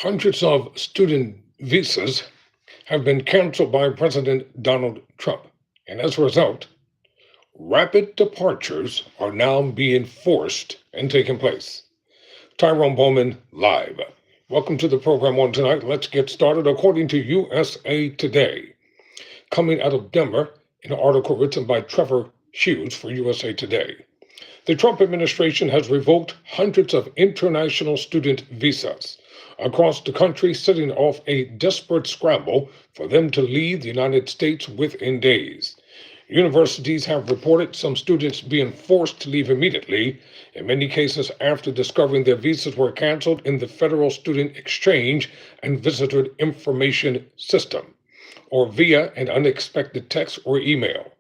Hundreds of student visas have been canceled by President Donald Trump, and as a result, rapid departures are now being forced and taking place. Tyrone Bowman live. Welcome to the program on tonight. Let's get started. According to USA Today, coming out of Denver, an article written by Trevor Hughes for USA Today. The Trump administration has revoked hundreds of international student visas across the country, setting off a desperate scramble for them to leave the United States within days. Universities have reported some students being forced to leave immediately, in many cases after discovering their visas were canceled in the Federal Student Exchange and Visitor Information System, or via an unexpected text or email.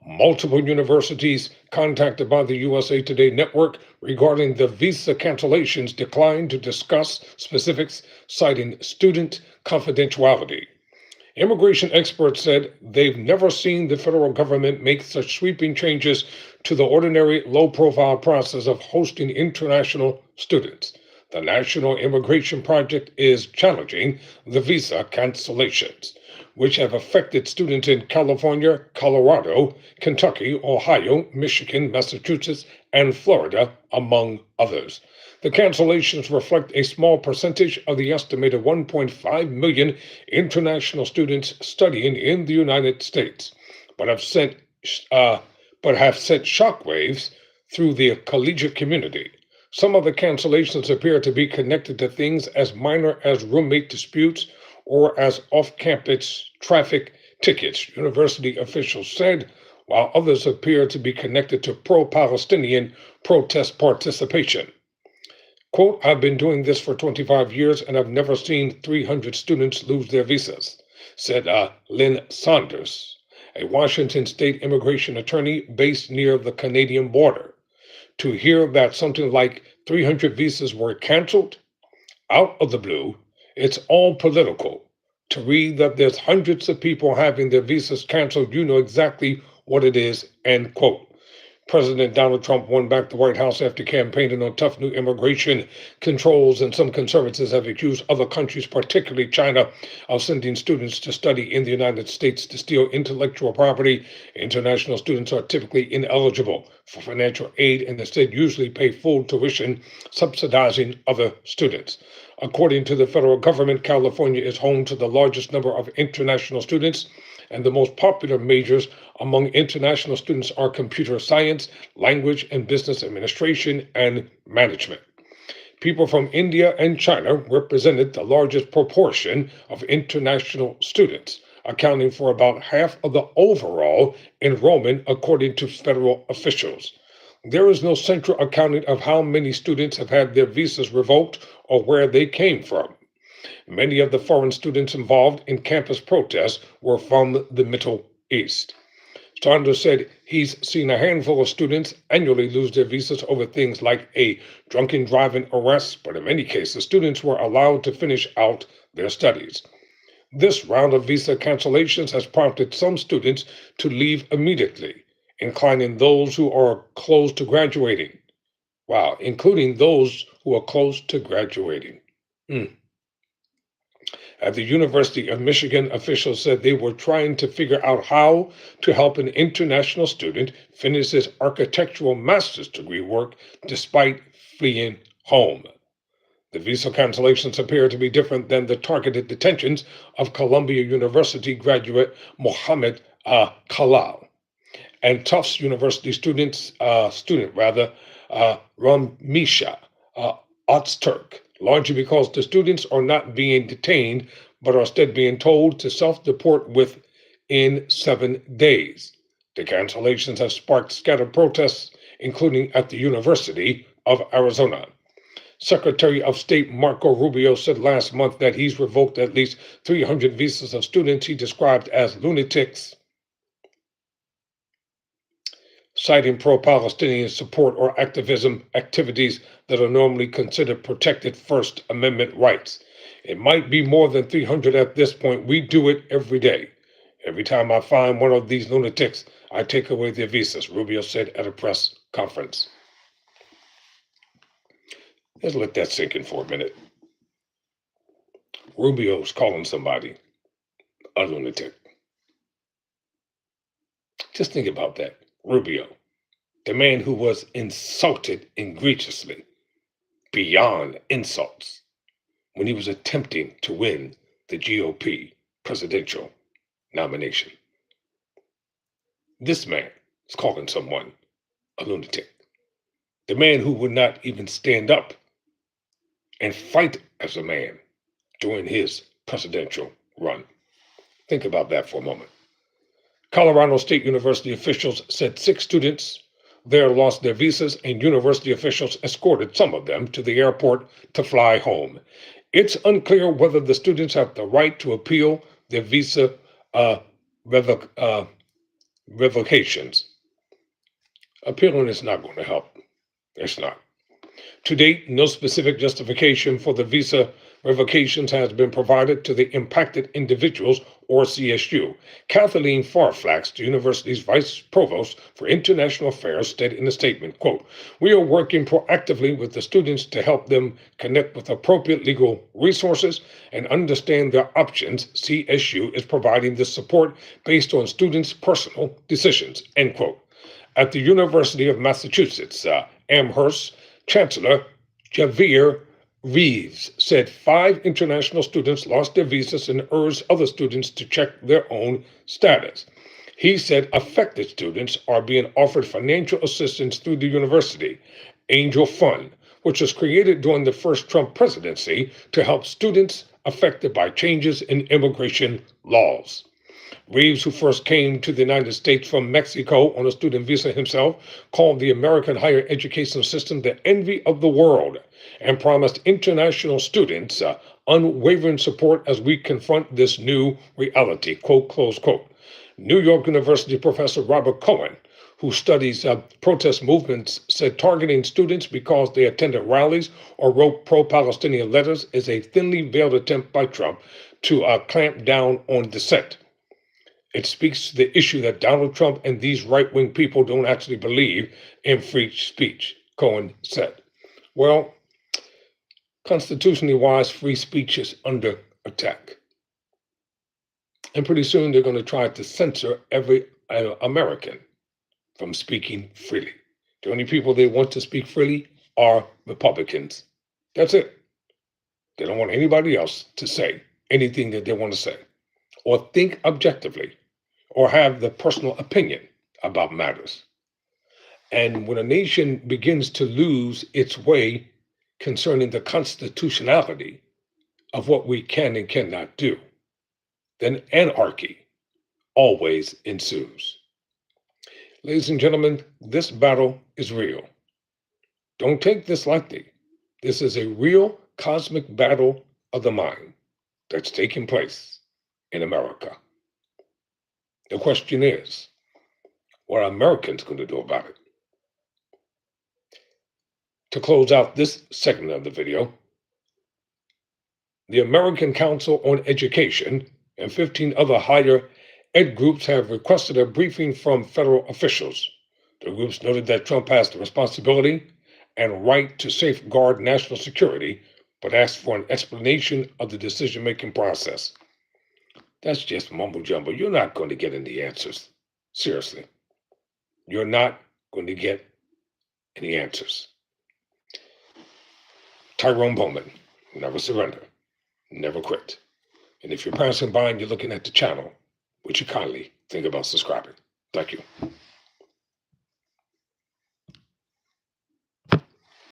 Multiple universities contacted by the USA Today network regarding the visa cancellations declined to discuss specifics, citing student confidentiality. Immigration experts said they've never seen the federal government make such sweeping changes to the ordinary low profile process of hosting international students. The National Immigration Project is challenging the visa cancellations, which have affected students in California, Colorado, Kentucky, Ohio, Michigan, Massachusetts, and Florida, among others. The cancellations reflect a small percentage of the estimated 1.5 million international students studying in the United States, but have sent shockwaves through the collegiate community. Some of the cancellations appear to be connected to things as minor as roommate disputes or as off-campus traffic tickets, university officials said, while others appear to be connected to pro-Palestinian protest participation. Quote, I've been doing this for 25 years and I've never seen 300 students lose their visas, said Lynn Saunders, a Washington state immigration attorney based near the Canadian border. To hear that something like 300 visas were canceled out of the blue, it's all political. To read that there's hundreds of people having their visas canceled, you know exactly what it is, end quote. President Donald Trump won back the White House after campaigning on tough new immigration controls, and some conservatives have accused other countries, particularly China, of sending students to study in the United States to steal intellectual property. International students are typically ineligible for financial aid and instead usually pay full tuition, subsidizing other students. According to the federal government, California is home to the largest number of international students, and the most popular majors among international students are computer science, language and business administration, and management. People from India and China represented the largest proportion of international students, accounting for about half of the overall enrollment, according to federal officials. There is no central accounting of how many students have had their visas revoked or where they came from. Many of the foreign students involved in campus protests were from the Middle East. Saunders said he's seen a handful of students annually lose their visas over things like a drunken driving arrest, but in many cases, students were allowed to finish out their studies. This round of visa cancellations has prompted some students to leave immediately, including those who are close to graduating. Wow, including those who are close to graduating. At the University of Michigan, officials said they were trying to figure out how to help an international student finish his architectural master's degree work despite fleeing home. The visa cancellations appear to be different than the targeted detentions of Columbia University graduate Mohammed Kalal and Tufts University student Ramisha Ozturk, largely because the students are not being detained, but are instead being told to self-deport within 7 days. The cancellations have sparked scattered protests, including at the University of Arizona. Secretary of State Marco Rubio said last month that he's revoked at least 300 visas of students he described as lunatics, citing pro-Palestinian support or activism activities that are normally considered protected First Amendment rights. It might be more than 300 at this point. We do it every day. Every time I find one of these lunatics, I take away their visas, Rubio said at a press conference. Let's let that sink in for a minute. Rubio's calling somebody a lunatic. Just think about that. Rubio, the man who was insulted egregiously beyond insults when he was attempting to win the GOP presidential nomination. This man is calling someone a lunatic. The man who would not even stand up and fight as a man during his presidential run. Think about that for a moment. Colorado State University officials said 6 students there lost their visas, and university officials escorted some of them to the airport to fly home. It's unclear whether the students have the right to appeal their visa revocations. Appealing is not going to help. It's not. To date, no specific justification for the visa revocations has been provided to the impacted individuals or CSU. Kathleen Farflax, the university's vice provost for international affairs, said in a statement, quote, "We are working proactively with the students to help them connect with appropriate legal resources and understand their options. CSU is providing this support based on students' personal decisions," end quote. At the University of Massachusetts, Amherst, Chancellor Javier Reeves said 5 international students lost their visas and urged other students to check their own status. He said affected students are being offered financial assistance through the university Angel Fund, which was created during the first Trump presidency to help students affected by changes in immigration laws. Reeves, who first came to the United States from Mexico on a student visa himself, called the American higher education system the envy of the world and promised international students unwavering support as we confront this new reality, quote, close quote. New York University professor Robert Cohen, who studies protest movements, said targeting students because they attended rallies or wrote pro-Palestinian letters is a thinly veiled attempt by Trump to clamp down on dissent. It speaks to the issue that Donald Trump and these right-wing people don't actually believe in free speech, Cohen said. Well, constitutionally wise, free speech is under attack. And pretty soon they're going to try to censor every American from speaking freely. The only people they want to speak freely are Republicans. That's it. They don't want anybody else to say anything that they want to say or think objectively or have the personal opinion about matters. And when a nation begins to lose its way concerning the constitutionality of what we can and cannot do, then anarchy always ensues. Ladies and gentlemen, this battle is real. Don't take this lightly. This is a real cosmic battle of the mind that's taking place in America. The question is, what are Americans going to do about it? To close out this segment of the video, the American Council on Education and 15 other higher ed groups have requested a briefing from federal officials. The groups noted that Trump has the responsibility and right to safeguard national security, but asked for an explanation of the decision-making process. That's just mumbo jumbo. You're not going to get any answers. Seriously. You're not going to get any answers. Tyrone Bowman, never surrender, never quit. And if you're passing by and you're looking at the channel, would you kindly think about subscribing? Thank you.